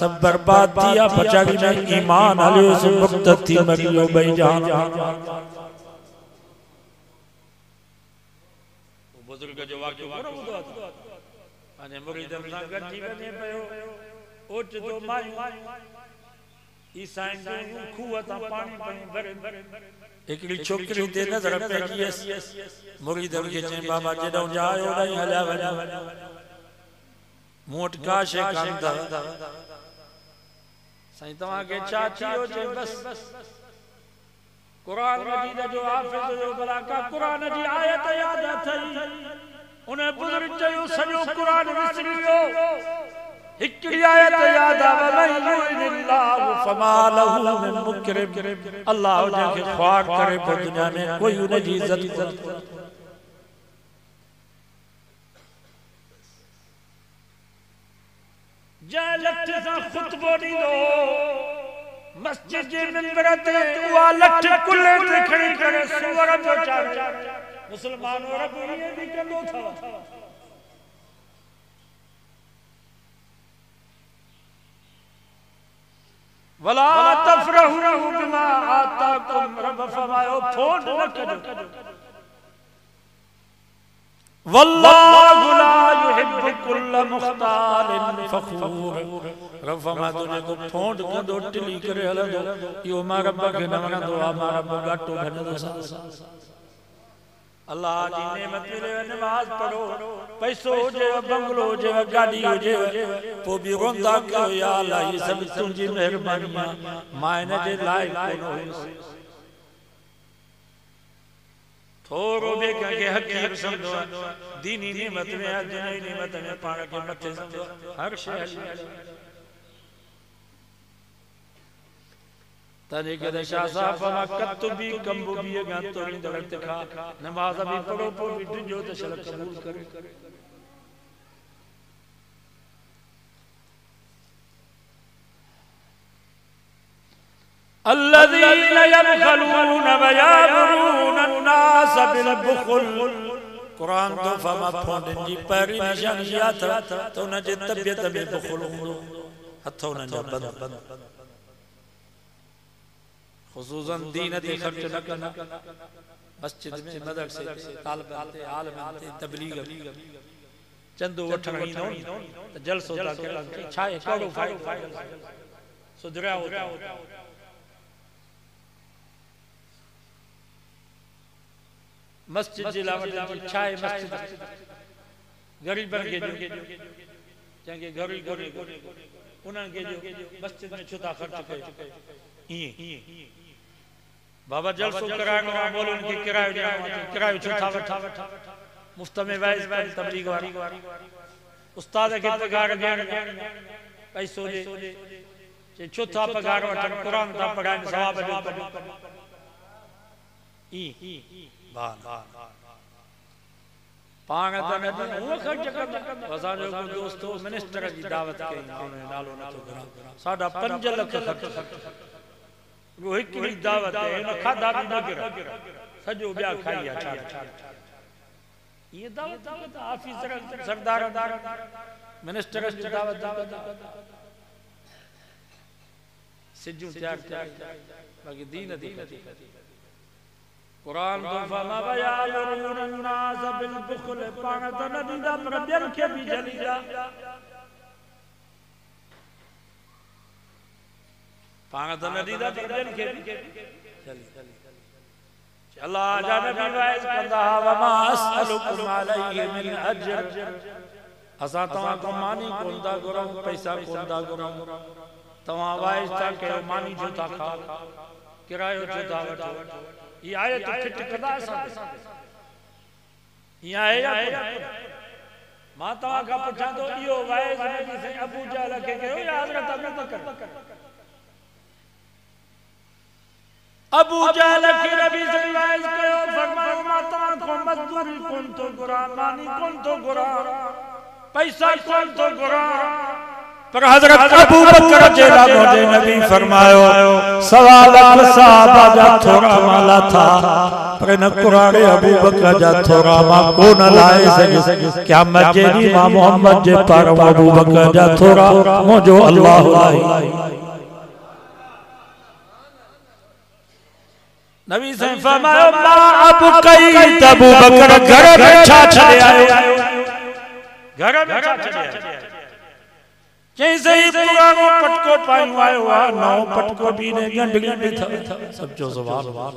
सब बर्बाद थिया पछाड़ी में ईमान हलियो सो मुक्त थी मरियो ॿई जहान बुज़ुर्ग जो वाक़ियो कोन ॿुधो आहे पंहिंजे मुरीदनि सां गॾिजी वञे पियो ओचितो मायूं ईसाईन जो खूह तां पाणी भरे हिकिड़ी छोकिरी ते नज़र पइजी मुरीदनि खे चई बाबा जॾहिं जायो ॾाहीं हलिया वञा मूं वटि का शइ कान अथव साईं तव्हांखे छा थियो चई बसि क़ुरान मजीद जो हाफ़िज़ हुयो भला का क़ुरान जी आयत यादि अथई उन बुज़ुर्ग चयो सॼो क़ुरान विसरी वियो हिकिड़ी आयत याद आवे फमा लहू मिन मुकरिम अल्लाह जंहिंखे ख्वार करे पोइ दुनिया में कोई उन जी इज़त जंहिं लठ सां ख़ुतबो ॾींदो मस्जिद जे मिंबर ते उहा लठ कुल्हे ते खणी करे सूअर जो चाढ़े मुस्लमान रब ईअं बि कंदो अथव वला तफरहू बिमा आताकुम, रब फरमायो फोड़ न करो। वल्लाहु ला युहिब्बु कुल्ल मुख्तालिन फखूर, रब फरमायो तुझे को फोड़ कंदो टिली करे हलंदो, इहो मां रब खे न वणंदो आहे, मां रब घाटो भॼंदो। अल्लाह जी नेमत मिले, नमाज पढ़ो, पैसो हुजे, बंगलो हुजे, गाड़ी हुजे, पोइ बि रोंदा कयो या अल्लाह ही सब तुंहिंजी महिरबानी आहे, मां हिन जे लाइक़ कोन हुयुसि। थोरो बि कंहिंखे हक़ीर सम्झो, दीनी नेमत में, दुनियाई नेमत में पाण खे मथे सम्झो, हर शइ तने के शाह साहब फरमा कतुबी कंबुबी गा तोरी दरत खा, नमाज भी पढ़ो पोइ भी टिजो त शल कबूल करे। अल्लज़ीना यबखलून व यामुरून अन्नास बिल बुखल, कुरान तो फरमा फोंडन जी पहिरीं निशानी या त उन जे तबियत में बुखल हूंदो, हथ उन जा बंद, खुसूसन दीन ते खर्च न करना, मस्जिद में, मदरसे से, तालिब ते, आलिम ते, तबलीग चंदो वठण ईंदो त जलसो था कनि, छा आहे कहिड़ो फ़ाइदो, सुधरिया मस्जिद जे लाइ वठण छा आहे, मस्जिद ग़रीबन खे ॾियो, जंहिंखे घर ई कोन्हे उन्हनि खे ॾियो, मस्जिद में छो था ख़र्च कयो, ईअं बाबा जलसो कराइणो आहे, मौलवियुनि खे किरायो ॾियणो आहे, किरायो छो था वठो, मुफ़्त में वाइज़ कनि तबलीग वारी, उस्ताद खे पघार ॾियण पैसो ॾे, छो था पघार वठनि, क़ुर था पढ़ाइनि, सवाब ॾियो कनि, पाण त न हूअ ख़र्च कंदा। असांजो हिकु दोस्त हो, मिनिस्टर जी दावत कई, नालो नथो खणा, 5.5 लख ख़र्च, वो हिकिड़ी दावत है, न खाधा बि न गिर, सॼो ॿिया खाई आहे, छा ये दावत ऑफिसर सरदार मिनिस्टर जी दावत, सिजू तैयार बाकी दीन कुरान तो फरमा बयानुन अन्नास बिल बुखल, पाण त न ॾींदा पर ॿियनि खे बि जलीदा, पाण त न ॾींदा पर ॿियनि खे बि अल्लाह जा नबी वाइज़ कंदा, वमा असअलुकुम अलैहि मिन अजर, असां तव्हां खां मानी कोन था घुरऊं, पैसा कोन था घुरऊं, तव्हां वाइज़ था कयो, मानी छो था खाओ, किरायो छो था वठो, ये आयत फिट कंदा असां हीअं आहे या मां तव्हां खां पुछां थो, इहो वाइज़ नबी साईं अबू जहल खे कयो या हज़रत अबू बकर, अबू जहल खे नबी साईं वाइज़ कयो, फरमायो मां तव्हां खां मज़दूरी कोन थो घुरां, मानी कोन थो घुरां, पैसा कोन थो घुरां, पर हज़रत अबू बकर जे लाइ नबी फरमायो सवा लाख सहाबा जा थोरा माला था, पर न कुरान अबू बकर जा थोरा मां कोन लाए सघे, क़यामत जे ॾींहुं मां मोहम्मद जे पार अबू बकर जा थोरा मुंहिंजो अल्लाह लाए। नबी साईं फरमायो मां अब कई त अबू बकर घर में छा छॾे आयो, घर में छा छॾे आयो, जैसे ही पुरानो पटको पायूं आयो आहे, नओं पटको बि ने गंढड़ी में था, सचो सुभान अल्लाह,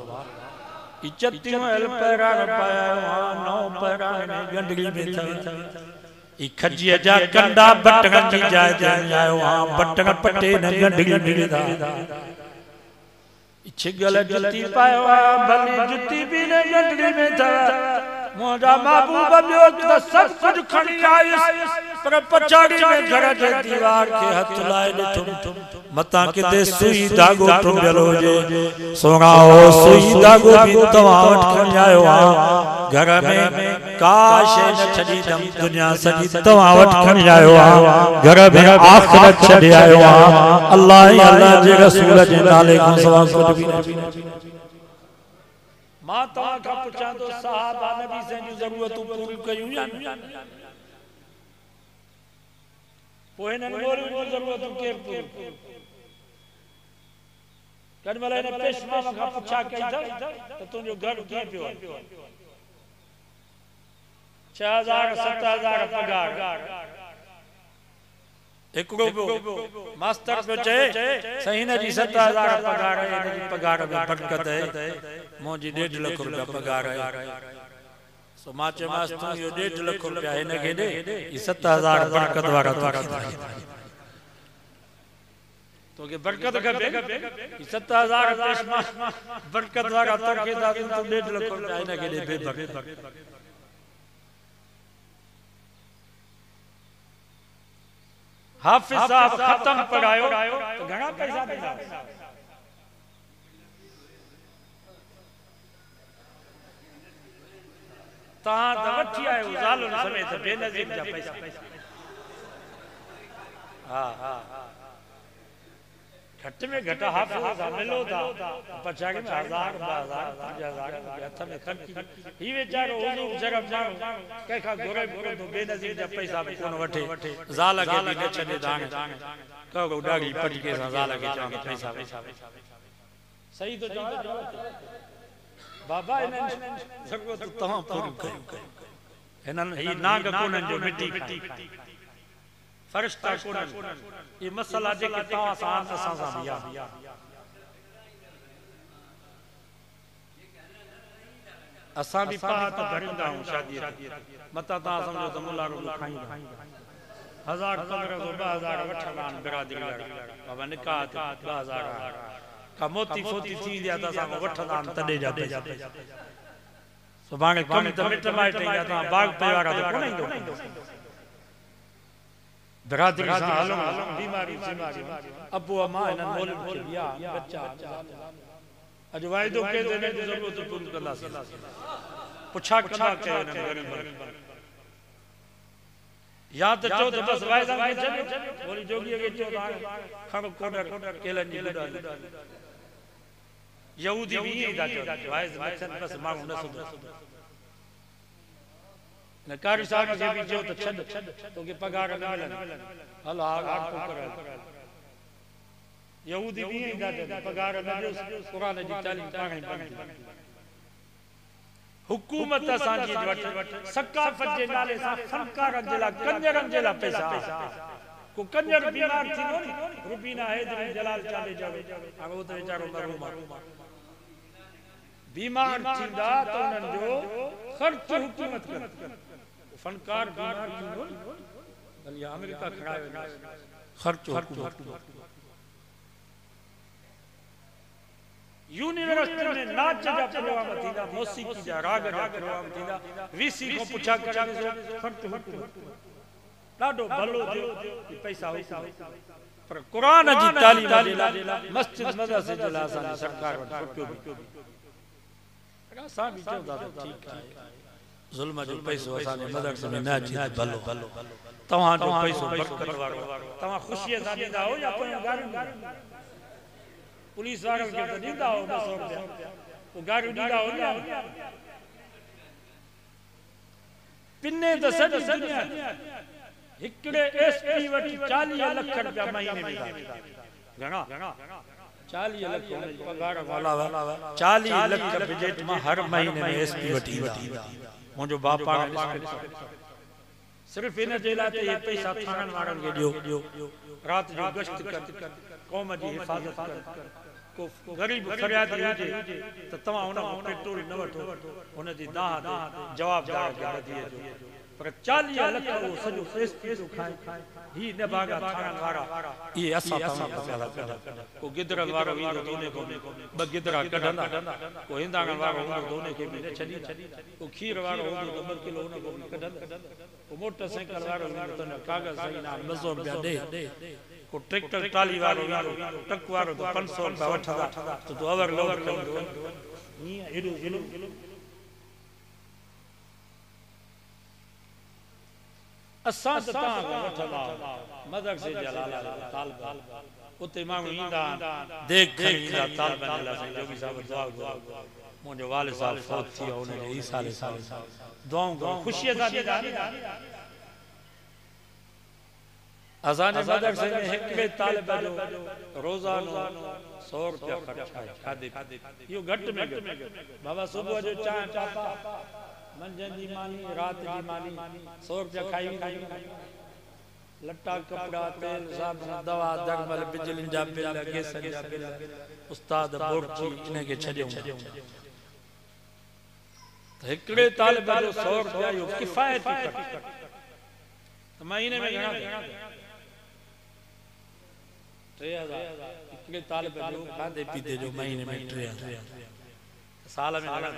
इज्जतियूं हल पैरान पाया आहे, नओं पैरान ने गंढड़ी में था, ई खजीअ जा कंडा बटण जी जाइ ते आयो आहे, बटण पटे ने गंढड़ी में था, छिगल जुती पायो आहे, भली जुती बि ने गंढड़ी में था, मुंहिंजा महबूब ॿियो त सभु कुझु खणी आयुसि, पर पछाड़ी में घर जे दीवार खे हथ लाए ॾिठो, मतां किथे सुई धागो टुंबियल हुजे, सोना हो सुई धागो बि तव्हां वटि खणी आयो आहे, घर में का शइ न छॾींदमि, दुनिया सॼी तव्हां वटि खणी आयो आहे, घर में आख़िरत छॾे आयो आहे, अल्लाह ऐं अल्लाह जे रसूल जे नाले खां सवाइ कुझु बि न। मां तव्हां खां पुछां थो, सहाबा नबी साईं जूं ज़रूरतूं पूरियूं कयूं या न, पोइ हिननि मौलवियुनि जूं ज़रूरतूं केरु पूरियूं, कॾहिं हिन पेशवा खां पुछा कई त तुंहिंजो घर कीअं पियो आहे 6000 7000 पगार हिकिड़ो मास्टर पियो चए साईं हिन जी 7000 पगार आहे हिन जी पगार में बरकत आहे मुंहिंजी 1.5 लाख रुपया पगार आहे सो मां चयोमांसि तूं इहो 1.5 लाख रुपया हिनखे ॾे ही 7000 बरकत वारा तोखे बरकत खपे 7000 पेशवा बरकत वारा तोखे दा तूं 1.5 लाख रुपया हिनखे ॾे बेबरकत हाफिज साहब खत्म पढ़ायो तो घणा पैसा ॾींदा तव्हां त वठी आयो ज़ालुनि समेत बेनज़ीर जा पैसा हा घट में घट हाफिज साहब मिलो था पछाड़ी में 1000 2000 5000 हथ में खर्ची ही वेचारो हुजूर शरफ माण्हू कंहिंखां घुरे तो बेनज़ीर जा पैसा बि कोन वठे ज़ाल खे बि न छॾे दाणे कहिड़ो ॾाढी पटके सां ज़ाल खे चवंदा पैसा सही तो चवां बाबा इन्हनि ज़रूरत तव्हां पूरी कयो हिननि ही नांग कोन्हनि जो मिटी खाई फरिश्ता कोन्हनि ये मसला जेके तव्हां सां असां सां बि आहे असां भी पात भरंदा हूं शादी मता ता समझो त मुल्ला रो खाईंदा 1000 1500 2000 वठंदा आहिनि बिरादरी वारा बाबा निकाह 2000 का मोती फोती थी दिया त असां वठंदा आहिनि तॾे जा पैसा सुभाणे कम त मिट माइट जा तव्हां बाग परिवार त कोन ईंदो बिरादरी सां हलो बीमारी अबू अम्मा इन्हनि मोल खे दिया बच्चा अॼु वाइदो कयो त हिननि जी ज़रूरत पूरी कंदासीं पुछा कंदा कयो हिननि ग़रीबनि या त चओ त बसि वाइदा खे छॾियो वरी जोगीअ खे चओ त खणो कोडर केलनि जी गुॾाली यहूदी बि ईअं ई था चवनि वाइद न थियनि बसि माण्हू न सुधो न कारी साहब खे बि चओ त छॾ तोखे पगार न मिलनि हल हा यहूदी भी ईअं ई था चवनि पगार न ॾियोसि क़ुरान जी तालीम पाण ई बंदि हुकूमत असांजी वटि सकाफ़त जे नाले सां फनकारनि जे लाइ कंजरनि जे लाइ पैसा को कंजर बीमार थींदो नी रुबीना हैदरी जलाल चाले जावे हाणे उहो त वीचारो मरूम बीमार थींदा त उन्हनि जो ख़र्च हुकूमत करे फनकार बीमार थींदो नी भली अमेरिका खणायो ख़र्च हुकूमत यूनिवर्सिटी में नाच जा प्रोग्राम थींदा मौसीकी जा राग जा प्रोग्राम थींदा वीसी को पुछा ख़र्च हुकूमत ॾाढो भलो थियो पैसा पर क़ुरान जी तालीम जे लाइ मस्जिद मदरसे जे लाइ असांजी सरकार वटि रुपियो बि असां बि चवंदा त ठीकु आहे ज़ुल्म जो पैसो असांजे मदरसे में न अचे भलो तव्हांजो पैसो बरकत वारो तव्हां ख़ुशीअ सां ॾींदा हो या पोइ गारियूं पुलिस वारनि खे त ॾींदा हो 200 रुपया पोइ गारियूं ॾींदा हो न पिने त सॼी दुनिया हिकिड़े एसपी वटि 40 लाख रुपया महीने में घणा 40 लाख पगार वाला 40 लाख बजट में हर महीने में एसपी वटि ईंदा मुंहिंजो बाप सिर्फ इन जे लाइ त ये पैसा थाणनि वारनि खे ॾियो रात जो गश्त कर कौम जी हिफ़ाज़त कर को गरीब फरियादी हुजे त तव्हां हुन खां पेट्रोल न वठो हुन जी दाह ते जवाबदार खे वधी अचो पर 40 लाख वो सॼो एसपी तो खाए ही न भागा थाणनि वारा ये असां तव्हां पैसा कढा को गिदरन वारो ईंदो त उन को ब गिदरा कढंदा को हिंदाणन वारो हूंदो त उन खे बि न छॾी को खीर वारो हूंदो त 2 किलो उन को बि कढंदा को मोटरसाइकिल वारो हूंदो त कागज़ सही ना 200 रुपया ॾे को ट्रैक्टर ट्राली वारो ट्रक वारो तो 500 रुपया वठंदा तो तू ओवर लोड कंदो ईअं हेॾो असां त तव्हां खां वठंदा मदरसे जे लाला तालिब उते माण्हू ईंदा देख खणी ईंदा तालिबनि जे लाइ साईं जोगी साहिब दुआ मुंहिंजो वालिद साहब फौत थी वियो हुनखे ई साल दुआऊं करो ख़ुशीअ सां ॾींदा असांजे मदरसे में हिकिड़े तालिब जो रोज़ानो 100 रुपया ख़र्च आहे खाधे इहो घटि में घटि बाबा सुबुह जो चांहि पापा मंझंदि जी मानी राति जी मानी 100 रुपया खाई लट्टा कपड़ा तेल साबुण दवा दरमल बिजली जा बिल गैस जा बिल उस्ताद बोर्ची इनखे छॾियो त हिकिड़े तालिब जो 100 रुपया इहो किफ़ायती ख़र्च त महीने में घणा 3000 हिकिड़े तालिब जो खाधे पीते जो महीने में 3000 साल में घणा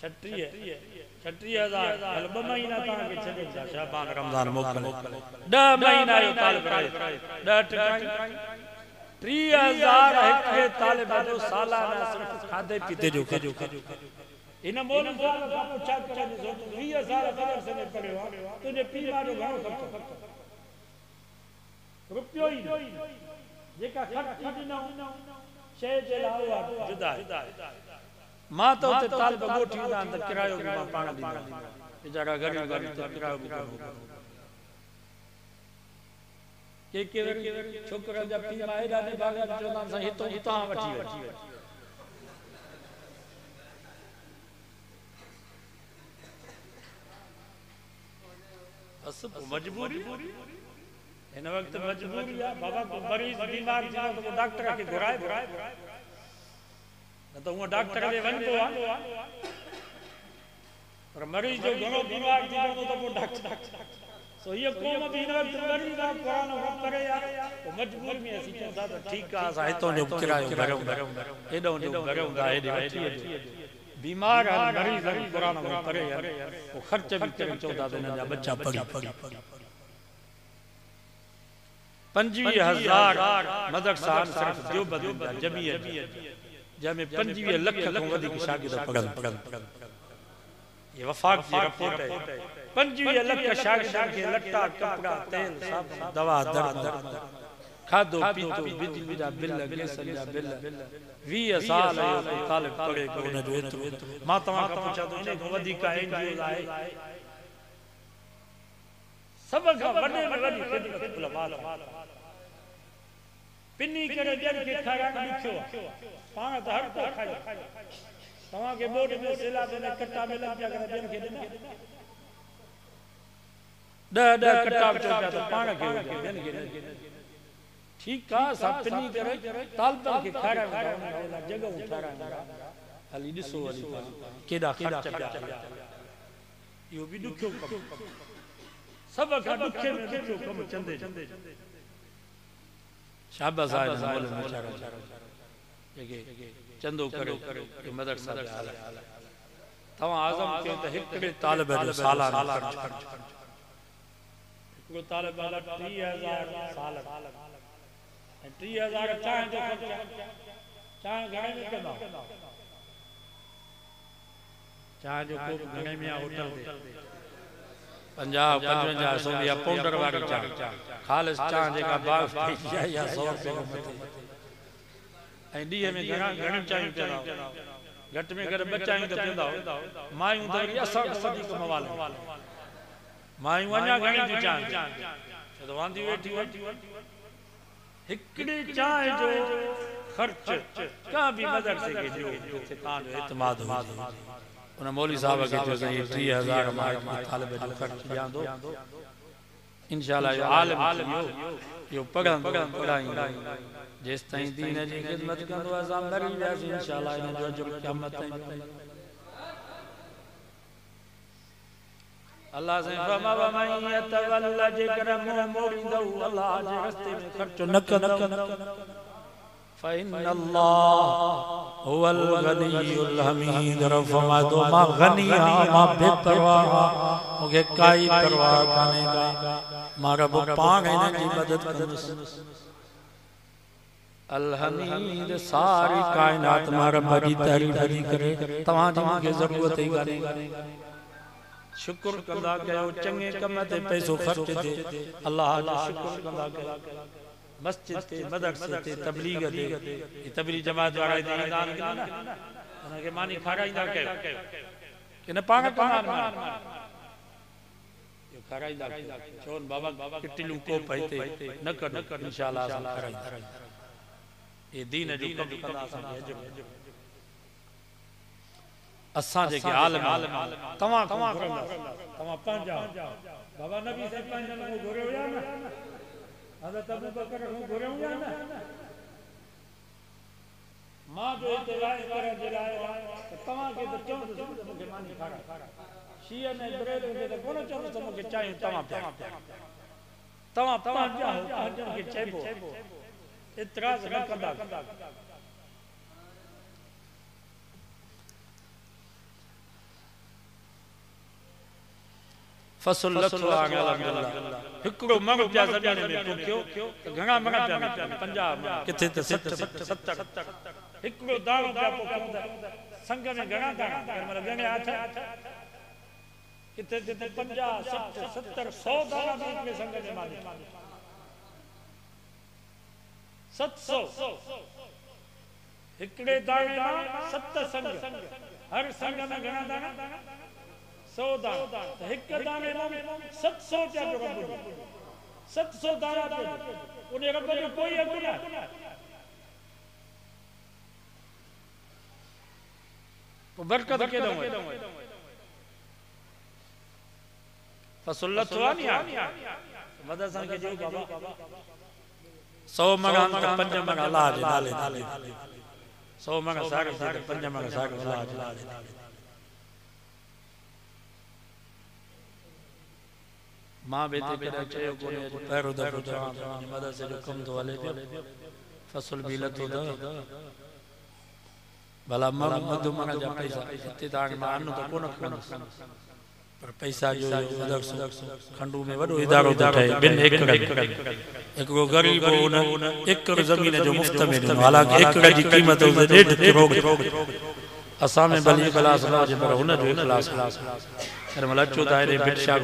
36,000 हल 2 महीना तव्हांखे छॾे शाबान रमज़ान मोकिल 10 महीना जो तालिब रहे 10 30,000 हिकिड़े तालिब जो सालाना सिर्फ़ खाधे पीते जो इन मोल साल खां पोइ छा करें 20 साल मदरसे में पढ़ियो आहे तुंहिंजे पीउ मां जो घणो ख़र्चो रुपयो ई जेका ख़र्च ॾिनो शइ जे लाइ जुदा मां त उते तालिब ॻोठी ईंदा आहिनि त किरायो बि मां पाण ॾींदा वीचारा ग़रीब त किरायो बि के छोकिरनि जा पीउ मां हेॾा ॾींदा चवंदा आहिनि हितां हितां वठी बस मजबूरी इन वक्त मजबूरी है बाबा को मरीज बीमार थी तो डॉक्टर के घुराए न तो वो डॉक्टर ले वंदो आ पर मरीज जो घणो बीमार थी तो वो डॉक्टर सो ये कौम भी इन वक्त मरीज आ कुरान करे यार तो मजबूर में ऐसी चंदा तो ठीक आ सा हितो जो किरायो भरो एडो जो भरो दा एडी वठी बीमार है मरीज कुरान करे यार वो खर्च भी करे चौदा दिन जा बच्चा पढ़ी 25,000 मदरसा सिर्फ देवबंद जमीयत जंहिंमें 25 लख खां वधीक शागिर्द पढ़नि ये वफाक जी रिपोर्ट है 25 लख शागिर्दनि खे लट्टा कपड़ा तेल साबुण दवा दर खाधो पीतो बिजली जा बिल गैस जा बिल 20 साल जो तालिब पढ़े को न जो एतिरो मां तव्हां खां पुछां थो इन खां वधीक एनजीओ आहे सब खां वॾे में वॾी ख़िदमत उलमात पिनी करे ॿियनि खे खाराइण ॾुखियो पाण त हर को खाई तव्हांखे बोर्ड में सेलाब में कट्टा में लॻिया करे ॿियनि खे ॾिना 10 कट्टा चओ पिया त पाण खे ॿियनि खे ठीकु आहे असां पिनी करे तालिबनि खे खारायूं था जॻहूं ठारायूं हली ॾिसो हली केॾा ख़र्च पिया इहो बि ॾुखियो कमु सब खां ॾुखे में ॾुखियो कमु चंदे शाबाश आहे मोल वीचारा जेके चंदो करे मदरसा जा हाल तव्हां आज़म कयो त हिकिड़े तालिब जो सालाना ख़र्च हिकिड़ो तालिब 30,000 साल 30,000 चांहि जो ख़र्च चांहि घणे में कंदा चांहि जो कोप घणे में होटल ते 50 55 100 या पाउडर वाली चांहि खालिस चांहि जेका बाग या 100 रुपए खां मथे ऐं ॾींहं में घणी चांहियूं पीअंदा घटि में घटि 2 चांहियूं त पीअंदा मायूं त वरी असां वधीक मवाल मायूं अञा घणी थियूं चांहि छो त वांदियूं वेठियूं हिकिड़ी चांहि जो ख़र्च का बि मदरसे खे ॾियो जिथे तव्हांजो एतमाद हुजे उन मौलवी साहब के जो 30,000 मां तालिब जो खर्च ॾियां थो इंशाअल्लाह यो आलिम यो पढ़ाई जेस ताईं दीन जी खिदमत कंदो असां मरी वियासीं इंशाअल्लाह इन जो अजर क़यामत ताईं अल्लाह से फरमा मन यतवल्ला जेकर मुंह मोड़ींदो अल्लाह जे रस्ते में खर्च न कंदो फ़इन्न अल्लाह हुवल गनीयुल हमीद रफ़मा दो मां गनी मां बेपरवाह मूंखे काई परवाह कान्हे मां रब पाण इन जी मदद कंदुसि अल हमीद सारी कायनात मां रब जी तारीफ़ करे तव्हां जी मूंखे ज़रूरत ई कान्हे शुक्र कंदा कयो चङे कम ते पैसो ख़र्च थिए अल्लाह जो शुक्र कंदा कयो मस्जिद ते मदरसे ते तबलीग ते तबलीग जमात वारा ईंदा आहिनि उनखे मानी खाराईंदा कयो कि न पाण कमाल कराईदा चोन बाबा किटिलू को पईते न कर इंशाल्लाह असां कराईदा ए दीन जो कम कंदा असां अजब असां जेके आलम तवां तवां पंहिंजा बाबा नबी से पंहिंजन को घुरियो या न हज़रत अबू बकर को घुरियो या न मां जो इतलाह करण जे लाइ तवां के तो चओ तो मुखे मानी खारा शिया ने ब्रेल के तो कोन चओ तो मुखे चाहिए तवां पंहिंजा पंहिंजन के चइबो इतराज न कंदा फसल लखो आ गया अल्हम्दुलिल्लाह हिकड़ो मग पिया ज़मीन में टोकियो तो घणा मग पिया पंजाब किथे त 70 हिकड़ो दाणो पिया पोखंदा संग में घणा दाणा मतलब घणे हाथ किथे किथे 50 60 70 100 दाणा भी के संग में माने 700 हिकड़े दाणे में 7 संग हर संग में घणा दाणा 100 दाना तो एक दाने में 700 क्या जो रब 700 दाना पे उन्हें रब जो कोई अगु ना तो बरकत के दो फसुल्लत वानी आ मदरसा के जो बाबा 100 मगा तो 5 मगा अल्लाह दे नाले 100 मगा साग 5 मगा साग अल्लाह दे मां बेटे के चयो कोने पैरो दफो जवान मदद से जो कम तो वाले फसल बिलत हो द भला मधु मना जा पैसा इते ताण मान तो कोन खन पर पैसा जो अदर खंडू में वडो इदारो उठाए बिन एकड़ो गरीब उन एकड़ जमीन जो मुफ्त में हालांकि एकड़ जी कीमत 1.5 करोड़ असा में भली इखलास ना जे पर हुन जो इखलास कर मला चो दायरे बिट शाग